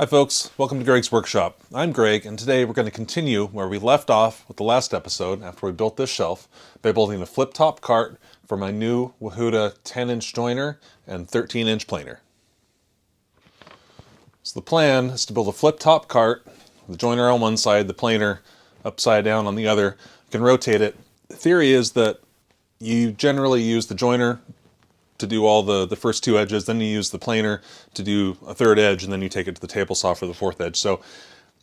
Hi folks, welcome to Greg's Workshop. I'm Greg, and today we're going to continue where we left off with the last episode after we built this shelf by building a flip-top cart for my new Wahuda 10-inch joiner and 13-inch planer. So the plan is to build a flip-top cart, the joiner on one side, the planer upside down on the other. You can rotate it. The theory is that you generally use the joiner to do all the first two edges, then you use the planer to do a third edge, and then you take it to the table saw for the fourth edge. So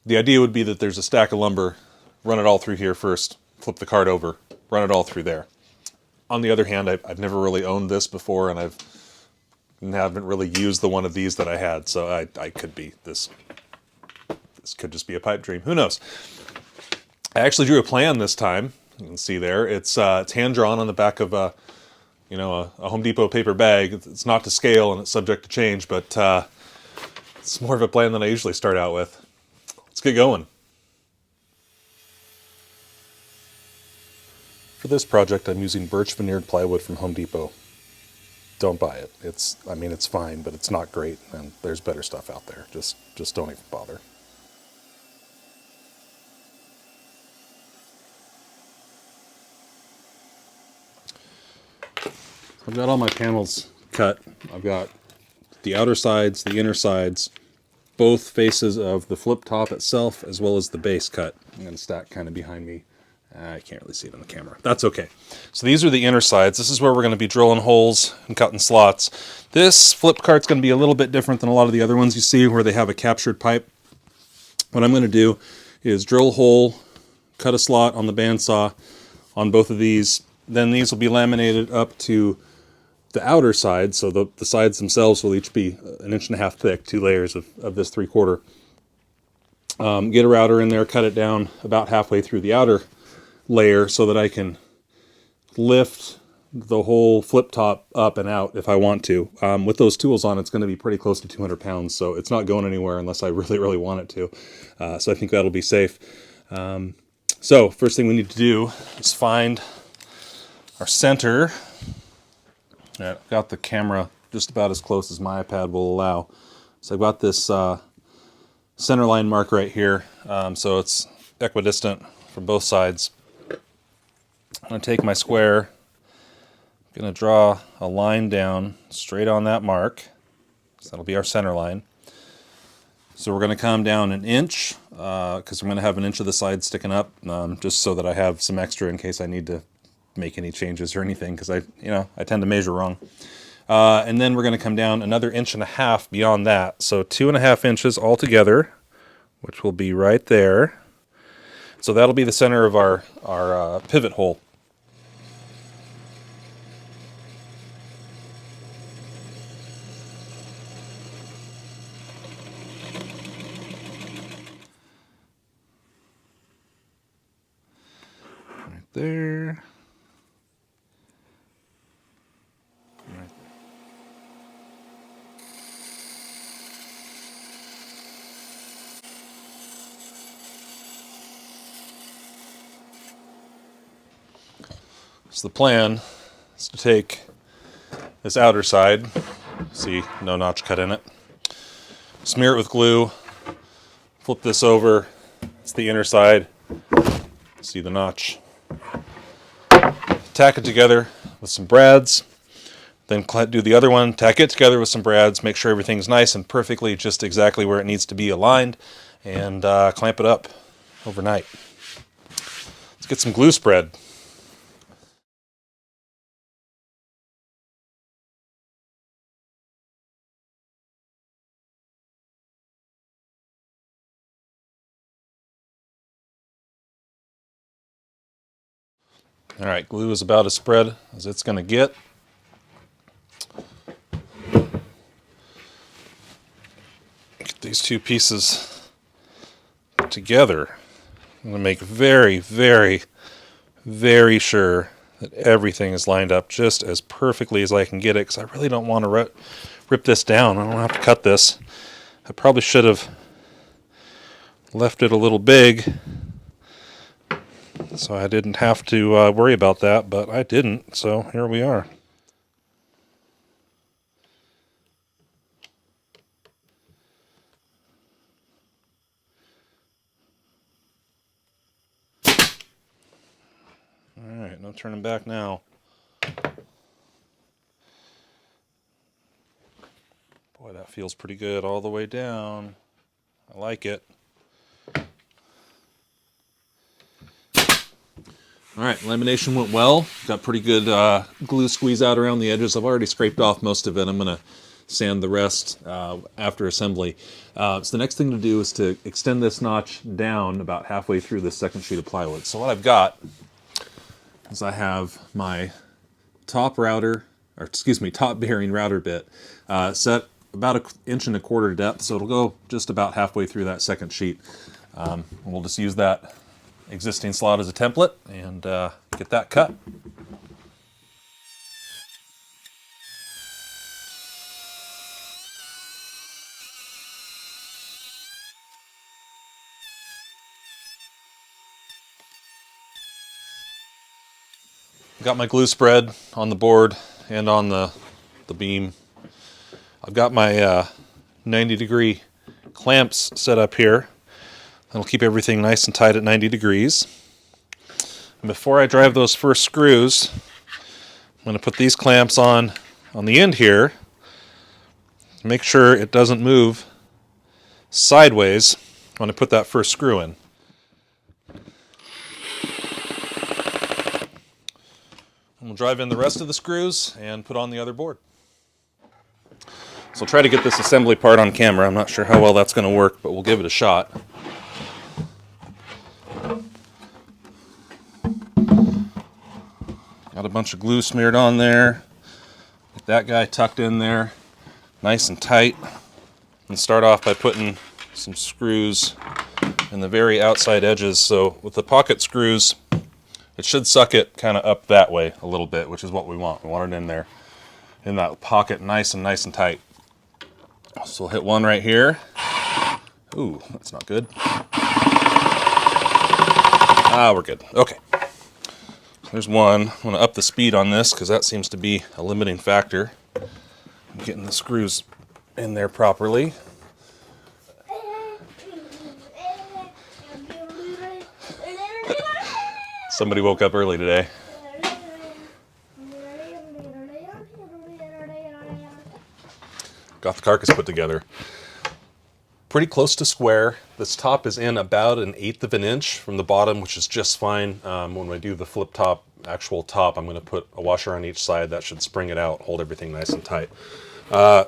the idea would be that there's a stack of lumber, run it all through here first, flip the cart over, run it all through there. On the other hand, I've never really owned this before, and haven't really used the one of these that I had, so I could be, this could just be a pipe dream. Who knows? I actually drew a plan this time. You can see there. It's hand-drawn on the back of a Home Depot paper bag. It's not to scale and it's subject to change, but it's more of a plan than I usually start out with. Let's get going. For this project, I'm using birch veneered plywood from Home Depot. Don't buy it. It's fine, but it's not great, and there's better stuff out there. Just don't even bother. I've got all my panels cut. I've got the outer sides, the inner sides, both faces of the flip top itself, as well as the base cut. I'm going to stack kind of behind me. I can't really see it on the camera. That's okay. So these are the inner sides. This is where we're going to be drilling holes and cutting slots. This flip cart's going to be a little bit different than a lot of the other ones you see where they have a captured pipe. What I'm going to do is drill a hole, cut a slot on the bandsaw on both of these. Then these will be laminated up to the outer side, so the sides themselves will each be 1.5 inches thick, 2 layers of this 3/4. Get a router in there, cut it down about halfway through the outer layer so that I can lift the whole flip top up and out if I want to. With those tools on, it's going to be pretty close to 200 pounds, so it's not going anywhere unless I really, really want it to. So I think that'll be safe. So first thing we need to do is find our center. I've got the camera just about as close as my iPad will allow. So I've got this center line mark right here, so it's equidistant from both sides. I'm going to take my square, I'm going to draw a line down straight on that mark. So that'll be our center line. So we're going to come down 1 inch, because I'm going to have 1 inch of the side sticking up, just so that I have some extra in case I need to make any changes or anything, because I tend to measure wrong. And then we're going to come down another 1.5 inches beyond that. So 2.5 inches altogether, which will be right there. So that'll be the center of our pivot hole. Right there. So the plan is to take this outer side, see, no notch cut in it, smear it with glue, flip this over, it's the inner side, see the notch, tack it together with some brads, then do the other one, tack it together with some brads, make sure everything's nice and perfectly just exactly where it needs to be aligned, and clamp it up overnight. Let's get some glue spread. All right, glue is about as spread as it's going to get. Get these two pieces together. I'm going to make very, very, very sure that everything is lined up just as perfectly as I can get it, because I really don't want to rip this down. I don't have to cut this. I probably should have left it a little big so I didn't have to worry about that, but I didn't, so here we are. No turning back now. Boy, that feels pretty good all the way down. I like it. All right, lamination went well. Got pretty good glue squeeze out around the edges. I've already scraped off most of it. I'm going to sand the rest after assembly. So the next thing to do is to extend this notch down about halfway through the second sheet of plywood. So what I've got is I have my top router, or excuse me, top bearing router bit set about 1.25 inches depth, so it'll go just about halfway through that second sheet. We'll just use that existing slot as a template and get that cut. Got my glue spread on the board and on the beam. I've got my 90-degree clamps set up here. That'll keep everything nice and tight at 90 degrees. And before I drive those first screws, I'm going to put these clamps on the end here. Make sure it doesn't move sideways when I put that first screw in. And we'll drive in the rest of the screws and put on the other board. So I'll try to get this assembly part on camera. I'm not sure how well that's going to work, but we'll give it a shot. Got a bunch of glue smeared on there. Get that guy tucked in there, nice and tight. And start off by putting some screws in the very outside edges. So with the pocket screws, it should suck it kind of up that way a little bit, which is what we want. We want it in there, in that pocket, nice and tight. So we'll hit one right here. Ooh, that's not good. Ah, we're good. Okay. There's one. I'm going to up the speed on this because that seems to be a limiting factor. I'm getting the screws in there properly. Somebody woke up early today. Got the carcass put together. Pretty close to square. This top is in about 1/8 of an inch from the bottom, which is just fine. When I do the flip top, actual top, I'm going to put a washer on each side. That should spring it out, hold everything nice and tight. I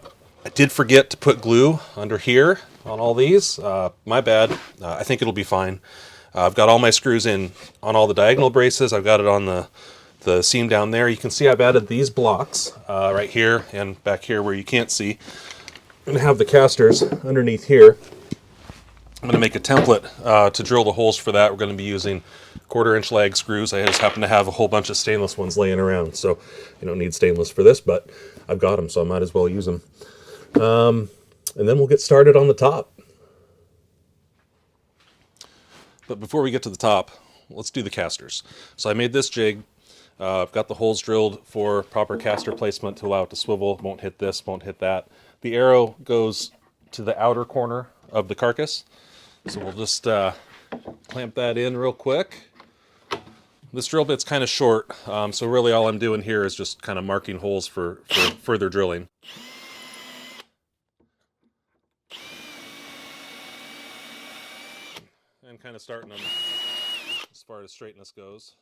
did forget to put glue under here on all these. My bad. I think it'll be fine. I've got all my screws in on all the diagonal braces. I've got it on the seam down there. You can see I've added these blocks right here and back here where you can't see. I'm going to have the casters underneath here. I'm going to make a template to drill the holes for that. We're going to be using 1/4 inch lag screws. I just happen to have a whole bunch of stainless ones laying around, so you don't need stainless for this, but I've got them, so I might as well use them. And then we'll get started on the top. But before we get to the top, let's do the casters. So I made this jig. I've got the holes drilled for proper caster placement to allow it to swivel. Won't hit this, won't hit that. The arrow goes to the outer corner of the carcass. So we'll just clamp that in real quick. This drill bit's kind of short, so really all I'm doing here is just kind of marking holes for further drilling. And kind of starting them as far as straightness goes.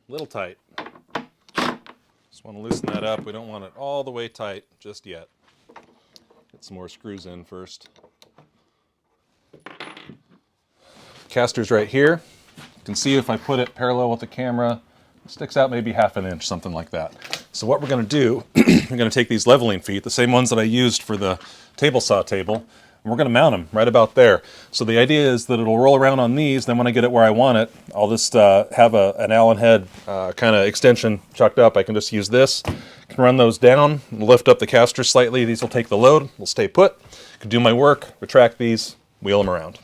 Little tight. Just want to loosen that up. We don't want it all the way tight just yet. Get some more screws in first. Caster's right here. You can see if I put it parallel with the camera, it sticks out maybe 1/2 inch, something like that. So what we're going to do, we're going to take these leveling feet, the same ones that I used for the table saw table, and we're going to mount them right about there. So the idea is that it'll roll around on these, then when I get it where I want it, I'll just have an Allen head kind of extension chucked up. I can just use this, can run those down, lift up the caster slightly. These will take the load, will stay put. Can do my work, retract these, wheel them around.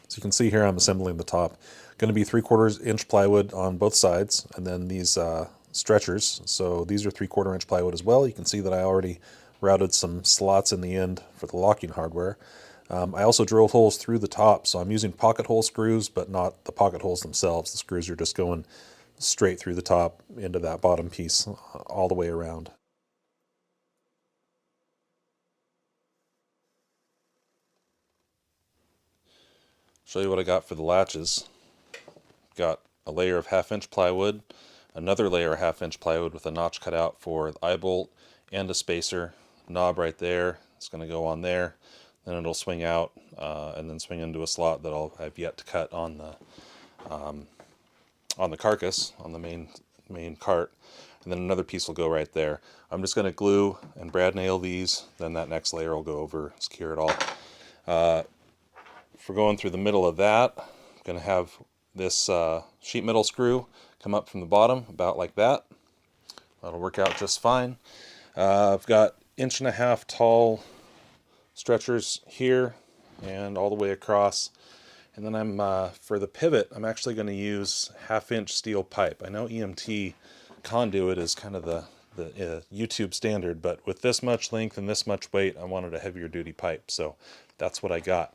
So you can see here I'm assembling the top. Going to be 3/4 inch plywood on both sides, and then these stretchers. So these are 3/4 inch plywood as well. You can see that I already routed some slots in the end for the locking hardware. I also drilled holes through the top, so I'm using pocket hole screws, but not the pocket holes themselves. The screws are just going straight through the top into that bottom piece all the way around. Show you what I got for the latches. Got a layer of 1/2 inch plywood, another layer of 1/2 inch plywood with a notch cut out for the eye bolt and a spacer. Knob right there. It's going to go on there. Then it'll swing out and then swing into a slot that I've yet to cut on the carcass, on the main cart. And then another piece will go right there. I'm just going to glue and brad nail these. Then that next layer will go over, secure it all. For going through the middle of that, I'm going to have this sheet metal screw come up from the bottom, about like that. That'll work out just fine. I've got 1.5 inch tall stretchers here and all the way across. And then for the pivot, I'm actually going to use 1/2 inch steel pipe. I know EMT conduit is kind of the YouTube standard, but with this much length and this much weight, I wanted a heavier duty pipe. So that's what I got.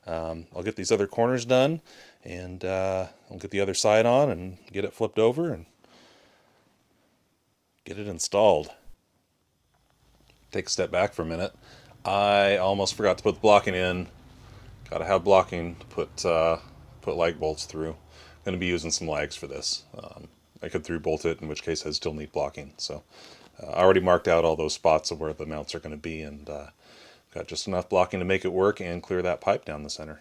I'll get these other corners done, and I'll get the other side on and get it flipped over and get it installed. Take a step back for a minute. I almost forgot to put the blocking in. Got to have blocking to put lag bolts through. I'm going to be using some lags for this. I could 3-bolt it, in which case I still need blocking. So I already marked out all those spots of where the mounts are going to be, and got just enough blocking to make it work and clear that pipe down the center.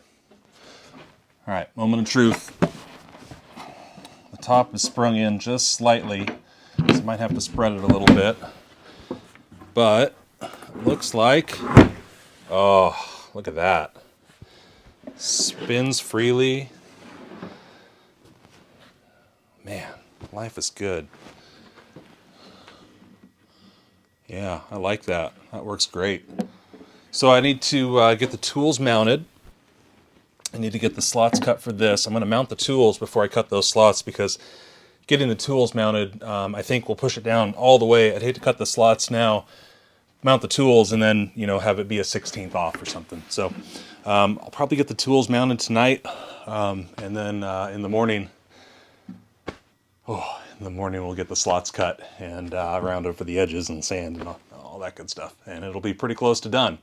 All right, moment of truth. The top is sprung in just slightly, so I might have to spread it a little bit. But it looks like, oh, look at that. Spins freely. Man, life is good. Yeah, I like that. That works great. So I need to get the tools mounted. I need to get the slots cut for this. I'm going to mount the tools before I cut those slots, because getting the tools mounted, I think will push it down all the way. I'd hate to cut the slots now, mount the tools, and then, have it be a 1/16 off or something. So I'll probably get the tools mounted tonight, and then in the morning we'll get the slots cut and round over the edges and sand and all that good stuff. And it'll be pretty close to done.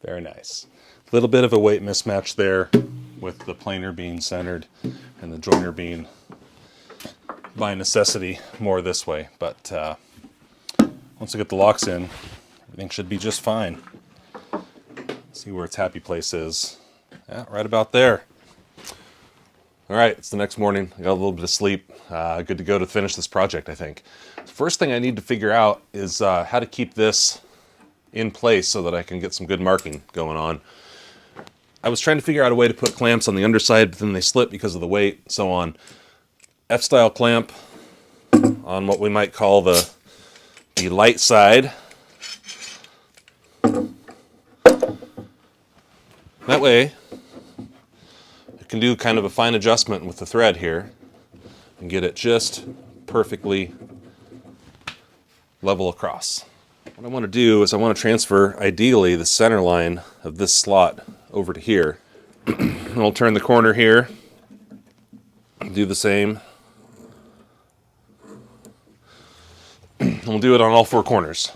Very nice. A little bit of a weight mismatch there with the planer being centered and the joiner being, by necessity, more this way. But once I get the locks in, everything should be just fine. See where its happy place is. Yeah, right about there. All right, it's the next morning. I got a little bit of sleep. Good to go to finish this project, I think. The first thing I need to figure out is how to keep this in place so that I can get some good marking going on. I was trying to figure out a way to put clamps on the underside, but then they slip because of the weight and so on. F-style clamp on what we might call the light side. That way, I can do kind of a fine adjustment with the thread here and get it just perfectly level across. What I want to do is I want to transfer, ideally, the center line of this slot over to here. And I'll turn the corner here, do the same we'll do it on all four corners.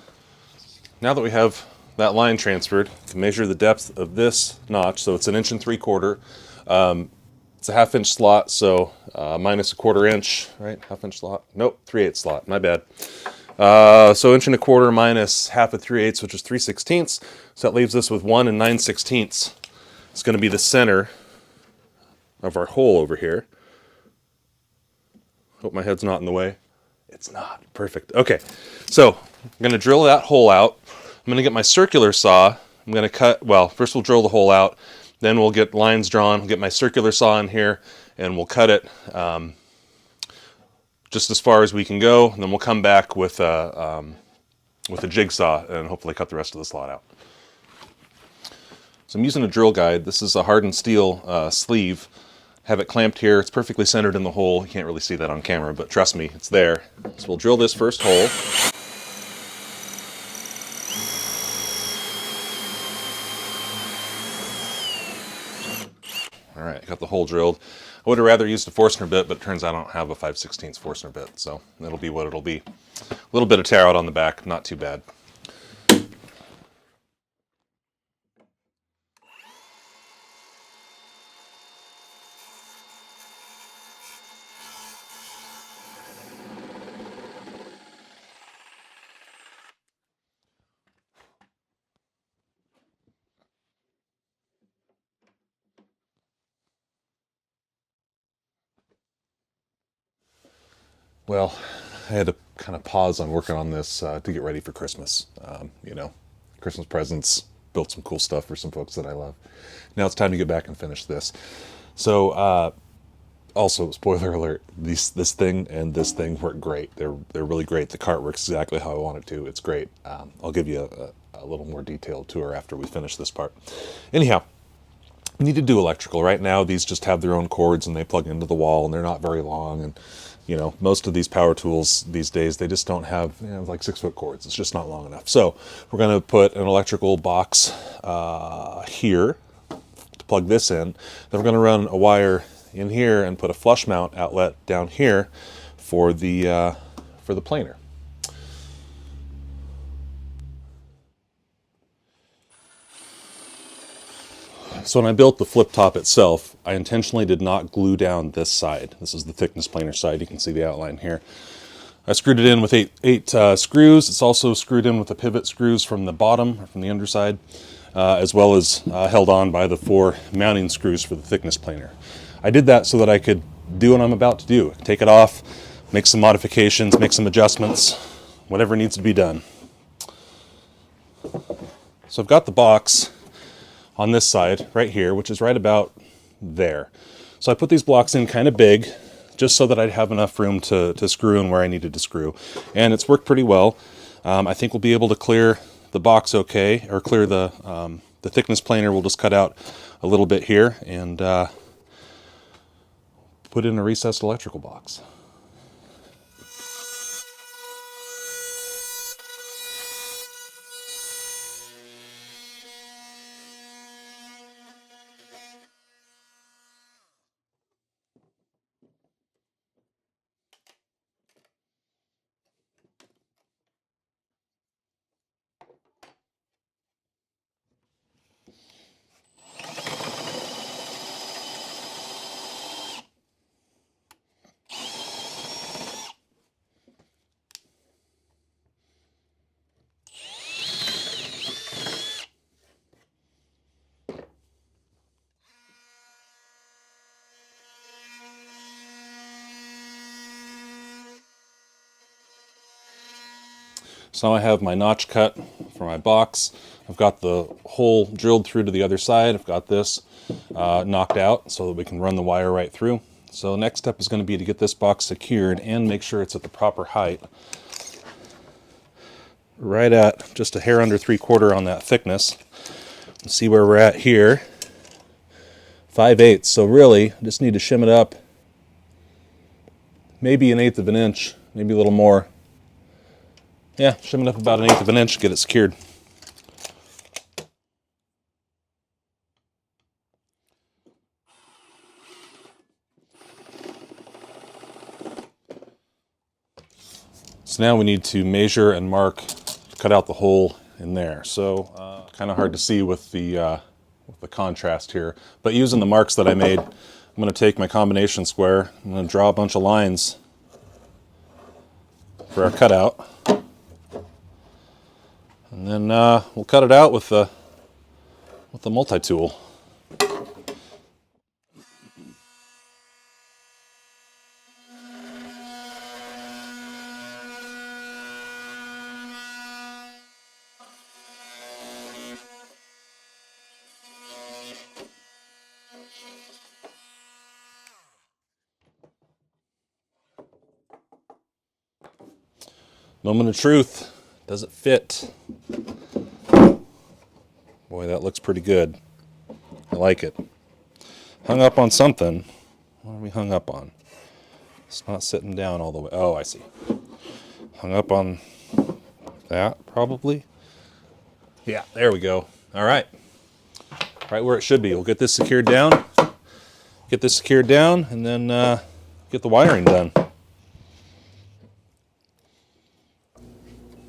Now that we have that line transferred, to measure the depth of this notch, so it's 1 3/4 inches. It's a 1/2 inch slot, so minus a 1/4 inch, right? 1/2 inch slot? Nope, 3/8 slot, my bad. So 1 1/4 inches minus 1/2 of 3/8, which is 3/16. So that leaves us with 1 9/16. It's going to be the center of our hole over here. Hope my head's not in the way. It's not. Perfect. Okay, so I'm going to drill that hole out. I'm going to get my circular saw. I'm going to cut, well, first we'll drill the hole out, then we'll get lines drawn, we'll get my circular saw in here, and we'll cut it just as far as we can go, and then we'll come back with a jigsaw and hopefully cut the rest of the slot out. So I'm using a drill guide. This is a hardened steel sleeve. Have it clamped here. It's perfectly centered in the hole. You can't really see that on camera, but trust me, it's there. So we'll drill this first hole. All right, got the hole drilled. I would have rather used a Forstner bit, but it turns out I don't have a 5/16 Forstner bit, so it'll be what it'll be. A little bit of tear out on the back, not too bad. Well, I had to kind of pause on working on this to get ready for Christmas. You know, Christmas presents, built some cool stuff for some folks that I love. Now it's time to get back and finish this. So, also, spoiler alert, this thing and this thing work great. They're really great. The cart works exactly how I want it to. It's great. I'll give you a little more detailed tour after we finish this part. Anyhow, we need to do electrical. Right now, these just have their own cords and they plug into the wall and they're not very long. And, you know, most of these power tools these days, they just don't have, you know, like 6-foot cords. It's just not long enough. So we're going to put an electrical box here to plug this in. Then we're going to run a wire in here and put a flush mount outlet down here for the planer. So when I built the flip top itself, I intentionally did not glue down this side. This is the thickness planer side. You can see the outline here. I screwed it in with eight screws. It's also screwed in with the pivot screws from the bottom, or from the underside, as well as held on by the 4 mounting screws for the thickness planer. I did that so that I could do what I'm about to do. Take it off, make some modifications, make some adjustments, whatever needs to be done. So I've got the box on this side right here, which is right about there. So I put these blocks in kind of big, just so that I'd have enough room to screw in where I needed to screw. And it's worked pretty well. I think we'll be able to clear the box okay, or clear the thickness planer. We'll just cut out a little bit here and put in a recessed electrical box. So now I have my notch cut for my box. I've got the hole drilled through to the other side. I've got this knocked out so that we can run the wire right through. So the next step is going to be to get this box secured and make sure it's at the proper height. Right at just a hair under 3/4 on that thickness. Let's see where we're at here. 5/8. So really, I just need to shim it up maybe 1/8 of an inch, maybe a little more. Yeah, shim it up about 1/8 of an inch, get it secured. So now we need to measure and mark, cut out the hole in there. So kind of hard to see with the contrast here. But using the marks that I made, I'm going to take my combination square, I'm going to draw a bunch of lines for our cutout. And then we'll cut it out with the multi-tool. Moment of truth. Does it fit? Boy, that looks pretty good. I like it. Hung up on something. What are we hung up on? It's not sitting down all the way. Oh, I see. Hung up on that, probably. Yeah, there we go. All right. Right where it should be. We'll get this secured down. And then get the wiring done.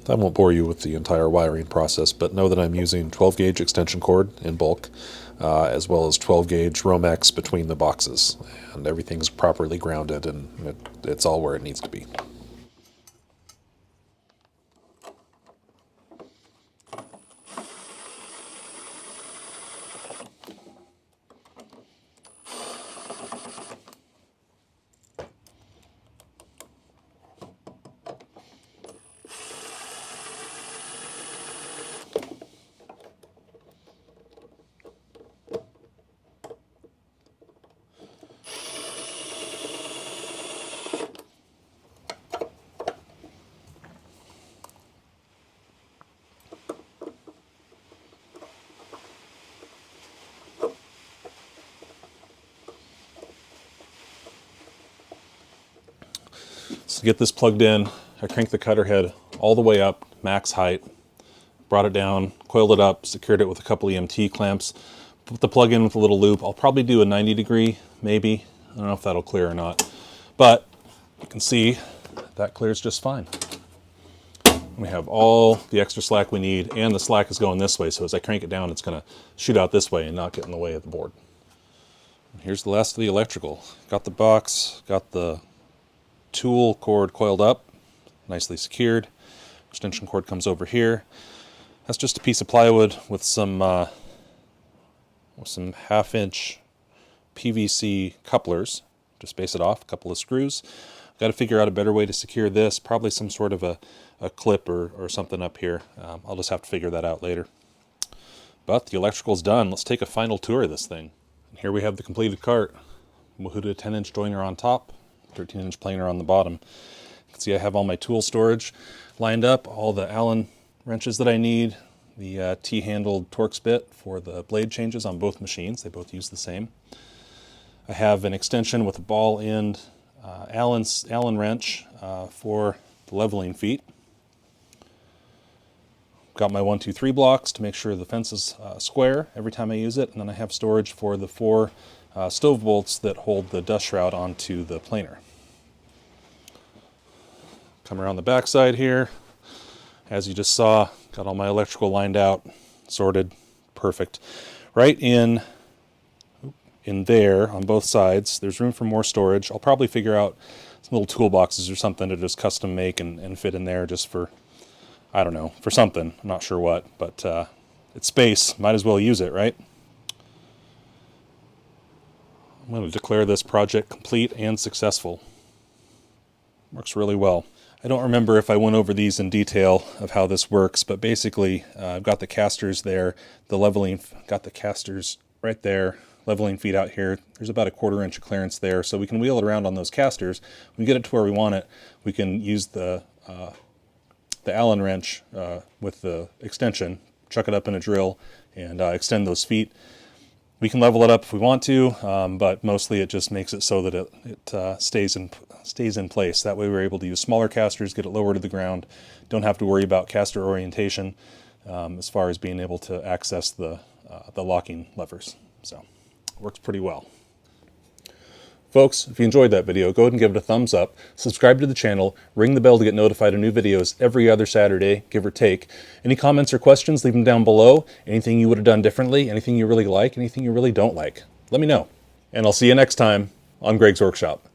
I won't bore you with the entire wiring process, but know that I'm using 12 gauge extension cord in bulk, as well as 12 gauge Romex between the boxes. And everything's properly grounded, and it's all where it needs to be. So to get this plugged in, I cranked the cutter head all the way up, max height, brought it down, coiled it up, secured it with a couple EMT clamps, put the plug in with a little loop. I'll probably do a 90-degree, maybe. I don't know if that'll clear or not. But you can see that clears just fine. We have all the extra slack we need, and the slack is going this way, so as I crank it down, it's going to shoot out this way and not get in the way of the board. Here's the last of the electrical. Got the box, got the tool cord coiled up, nicely secured. Extension cord comes over here. That's just a piece of plywood with some 1/2-inch PVC couplers to space it off, a couple of screws. Got to figure out a better way to secure this, probably some sort of a clip or something up here. I'll just have to figure that out later. But the electrical's done. Let's take a final tour of this thing. And here we have the completed cart. Wahuda 10-inch joiner on top, 13-inch planer on the bottom. You can see I have all my tool storage lined up, all the Allen wrenches that I need, the T-handled Torx bit for the blade changes on both machines. They both use the same. I have an extension with a ball end Allen wrench for the leveling feet. Got my 1, 2, 3 blocks to make sure the fence is square every time I use it, and then I have storage for the 4 stove bolts that hold the dust shroud onto the planer. Come around the back side here. As you just saw, got all my electrical lined out, sorted, perfect. Right in there on both sides, there's room for more storage. I'll probably figure out some little toolboxes or something to just custom make and fit in there just for, I don't know, for something. I'm not sure what, but it's space. Might as well use it, right? I'm going to declare this project complete and successful. Works really well. I don't remember if I went over these in detail of how this works, but basically I've got the casters there, the leveling, got the casters right there, leveling feet out here. There's about a 1/4 inch of clearance there, so we can wheel it around on those casters. When we get it to where we want it, we can use the Allen wrench with the extension, chuck it up in a drill, and extend those feet. We can level it up if we want to, but mostly it just makes it so that it stays in place. That way we're able to use smaller casters, get it lower to the ground, don't have to worry about caster orientation as far as being able to access the locking levers. So it works pretty well. Folks, if you enjoyed that video, go ahead and give it a thumbs up, subscribe to the channel, ring the bell to get notified of new videos every other Saturday, give or take. Any comments or questions, leave them down below. Anything you would have done differently, anything you really like, anything you really don't like, let me know. And I'll see you next time on Greg's Workshop.